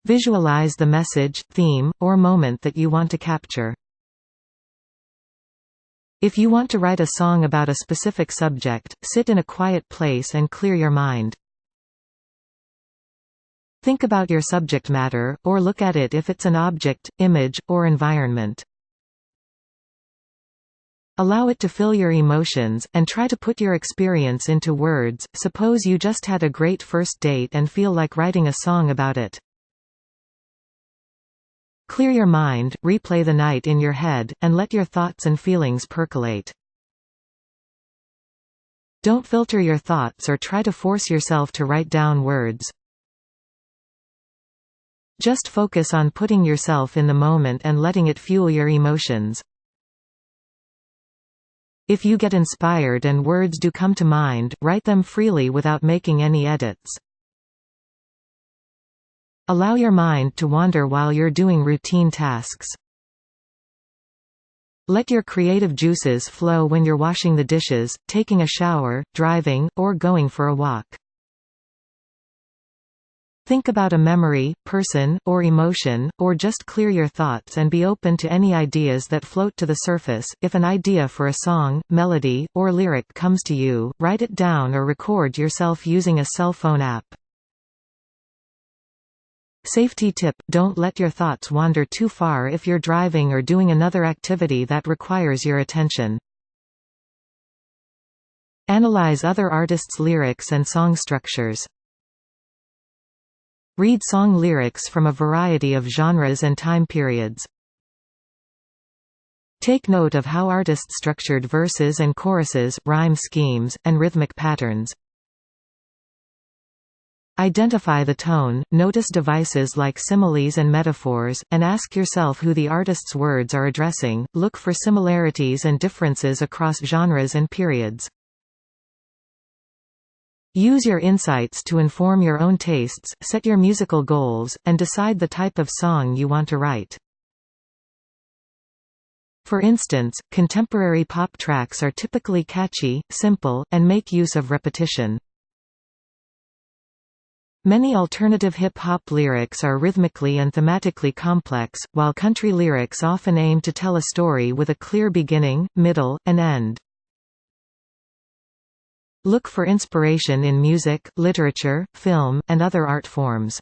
Visualize the message, theme, or moment that you want to capture. If you want to write a song about a specific subject, sit in a quiet place and clear your mind. Think about your subject matter, or look at it if it's an object, image, or environment. Allow it to fill your emotions, and try to put your experience into words. Suppose you just had a great first date and feel like writing a song about it. Clear your mind, replay the night in your head, and let your thoughts and feelings percolate. Don't filter your thoughts or try to force yourself to write down words. Just focus on putting yourself in the moment and letting it fuel your emotions. If you get inspired and words do come to mind, write them freely without making any edits. Allow your mind to wander while you're doing routine tasks. Let your creative juices flow when you're washing the dishes, taking a shower, driving, or going for a walk. Think about a memory, person, or emotion, or just clear your thoughts and be open to any ideas that float to the surface. If an idea for a song, melody, or lyric comes to you, write it down or record yourself using a cell phone app. Safety tip: don't let your thoughts wander too far if you're driving or doing another activity that requires your attention. Analyze other artists' lyrics and song structures. Read song lyrics from a variety of genres and time periods. Take note of how artists structured verses and choruses, rhyme schemes, and rhythmic patterns. Identify the tone, notice devices like similes and metaphors, and ask yourself who the artist's words are addressing. Look for similarities and differences across genres and periods. Use your insights to inform your own tastes, set your musical goals, and decide the type of song you want to write. For instance, contemporary pop tracks are typically catchy, simple, and make use of repetition. Many alternative hip-hop lyrics are rhythmically and thematically complex, while country lyrics often aim to tell a story with a clear beginning, middle, and end. Look for inspiration in music, literature, film, and other art forms.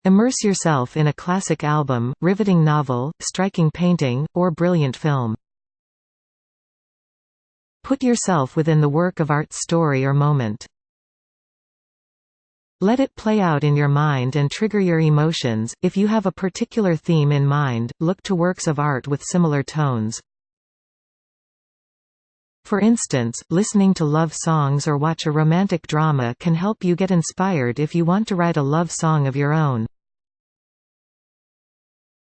Immerse yourself in a classic album, riveting novel, striking painting, or brilliant film. Put yourself within the work of art's story or moment. Let it play out in your mind and trigger your emotions. If you have a particular theme in mind, look to works of art with similar tones. For instance, listening to love songs or watch a romantic drama can help you get inspired if you want to write a love song of your own.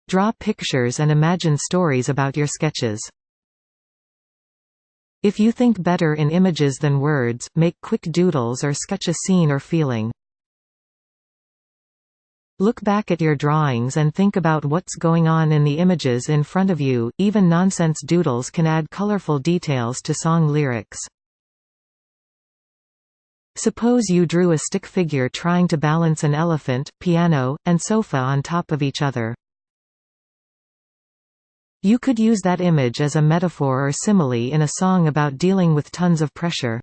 Draw pictures and imagine stories about your sketches. If you think better in images than words, make quick doodles or sketch a scene or feeling. Look back at your drawings and think about what's going on in the images in front of you. Even nonsense doodles can add colorful details to song lyrics. Suppose you drew a stick figure trying to balance an elephant, piano, and sofa on top of each other. You could use that image as a metaphor or simile in a song about dealing with tons of pressure.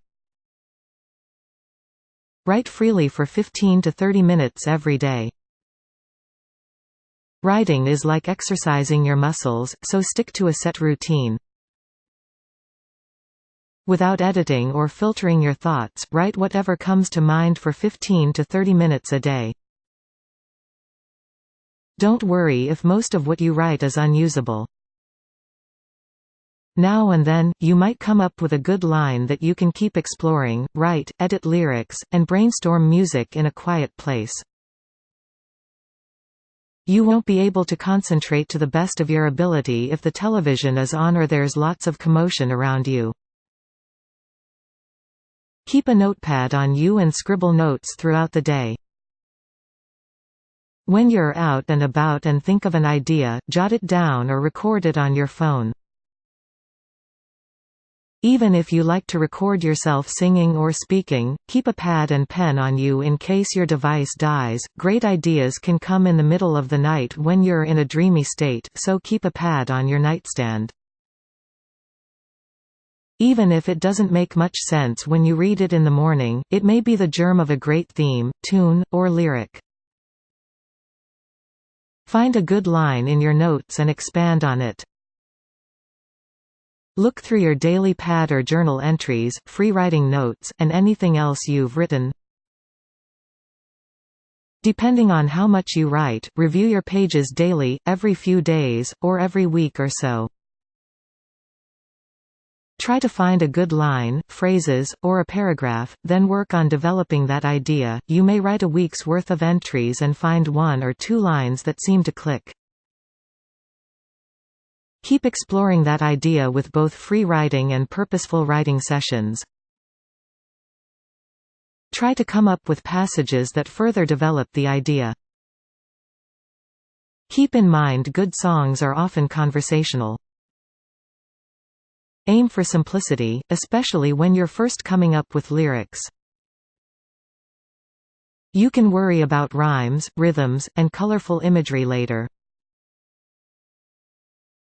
Write freely for 15 to 30 minutes every day. Writing is like exercising your muscles, so stick to a set routine. Without editing or filtering your thoughts, write whatever comes to mind for 15 to 30 minutes a day. Don't worry if most of what you write is unusable. Now and then, you might come up with a good line that you can keep exploring. Write, edit lyrics, and brainstorm music in a quiet place. You won't be able to concentrate to the best of your ability if the television is on or there's lots of commotion around you. Keep a notepad on you and scribble notes throughout the day. When you're out and about and think of an idea, jot it down or record it on your phone. Even if you like to record yourself singing or speaking, keep a pad and pen on you in case your device dies. Great ideas can come in the middle of the night when you're in a dreamy state, so keep a pad on your nightstand. Even if it doesn't make much sense when you read it in the morning, it may be the germ of a great theme, tune, or lyric. Find a good line in your notes and expand on it. Look through your daily pad or journal entries, free writing notes, and anything else you've written. Depending on how much you write, review your pages daily, every few days, or every week or so. Try to find a good line, phrases, or a paragraph, then work on developing that idea. You may write a week's worth of entries and find 1 or 2 lines that seem to click. Keep exploring that idea with both free writing and purposeful writing sessions. Try to come up with passages that further develop the idea. Keep in mind good songs are often conversational. Aim for simplicity, especially when you're first coming up with lyrics. You can worry about rhymes, rhythms, and colorful imagery later.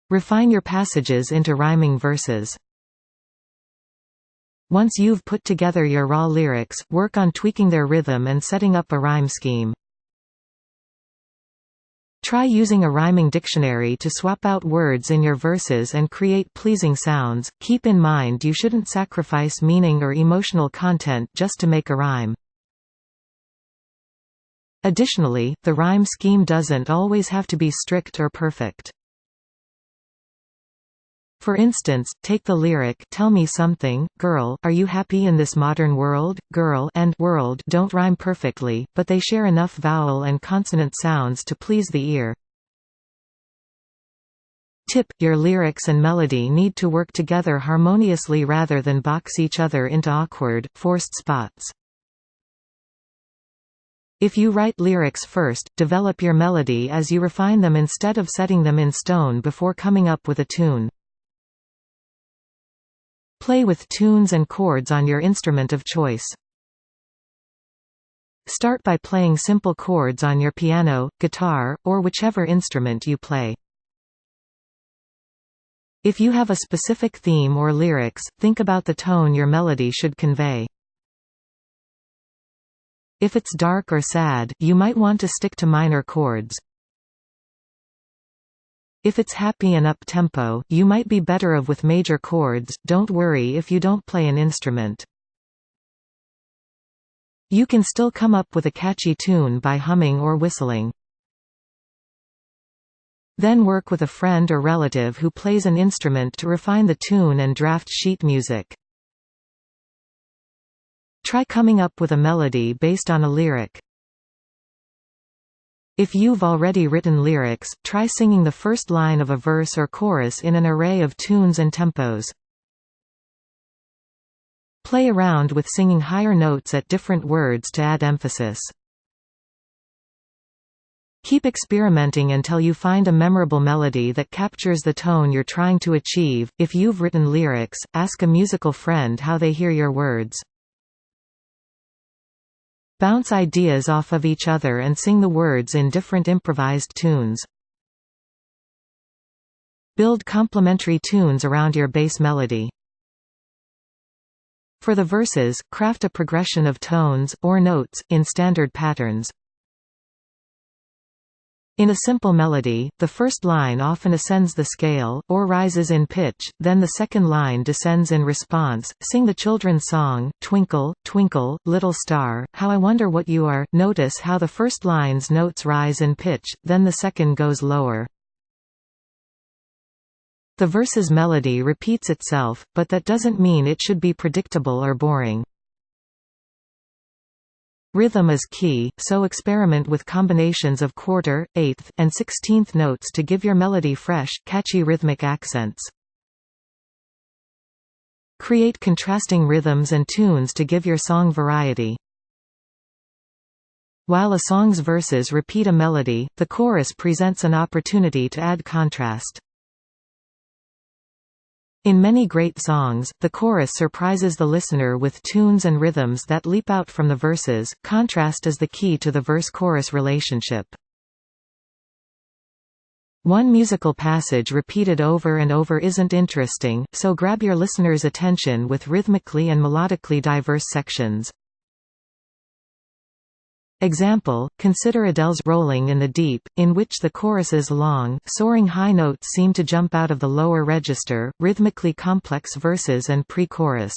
Refine your passages into rhyming verses. Once you've put together your raw lyrics, work on tweaking their rhythm and setting up a rhyme scheme. Try using a rhyming dictionary to swap out words in your verses and create pleasing sounds. Keep in mind you shouldn't sacrifice meaning or emotional content just to make a rhyme. Additionally, the rhyme scheme doesn't always have to be strict or perfect. For instance, take the lyric, "Tell me something, girl, are you happy in this modern world?" Girl and world don't rhyme perfectly, but they share enough vowel and consonant sounds to please the ear. Tip: your lyrics and melody need to work together harmoniously rather than box each other into awkward, forced spots. If you write lyrics first, develop your melody as you refine them instead of setting them in stone before coming up with a tune. Play with tunes and chords on your instrument of choice. Start by playing simple chords on your piano, guitar, or whichever instrument you play. If you have a specific theme or lyrics, think about the tone your melody should convey. If it's dark or sad, you might want to stick to minor chords. If it's happy and up-tempo, you might be better off with major chords. Don't worry if you don't play an instrument. You can still come up with a catchy tune by humming or whistling. Then work with a friend or relative who plays an instrument to refine the tune and draft sheet music. Try coming up with a melody based on a lyric. If you've already written lyrics, try singing the first line of a verse or chorus in an array of tunes and tempos. Play around with singing higher notes at different words to add emphasis. Keep experimenting until you find a memorable melody that captures the tone you're trying to achieve. If you've written lyrics, ask a musical friend how they hear your words. Bounce ideas off of each other and sing the words in different improvised tunes. Build complementary tunes around your bass melody. For the verses, craft a progression of tones, or notes, in standard patterns. In a simple melody, the first line often ascends the scale, or rises in pitch, then the second line descends in response. Sing the children's song, "Twinkle, Twinkle, Little Star, How I Wonder What You Are." Notice how the first line's notes rise in pitch, then the second goes lower. The verse's melody repeats itself, but that doesn't mean it should be predictable or boring. Rhythm is key, so experiment with combinations of quarter, eighth, and 16th notes to give your melody fresh, catchy rhythmic accents. Create contrasting rhythms and tunes to give your song variety. While a song's verses repeat a melody, the chorus presents an opportunity to add contrast. In many great songs, the chorus surprises the listener with tunes and rhythms that leap out from the verses. Contrast is the key to the verse-chorus relationship. One musical passage repeated over and over isn't interesting, so grab your listener's attention with rhythmically and melodically diverse sections. Example, consider Adele's Rolling in the Deep, in which the chorus's long, soaring high notes seem to jump out of the lower register, rhythmically complex verses and pre-chorus.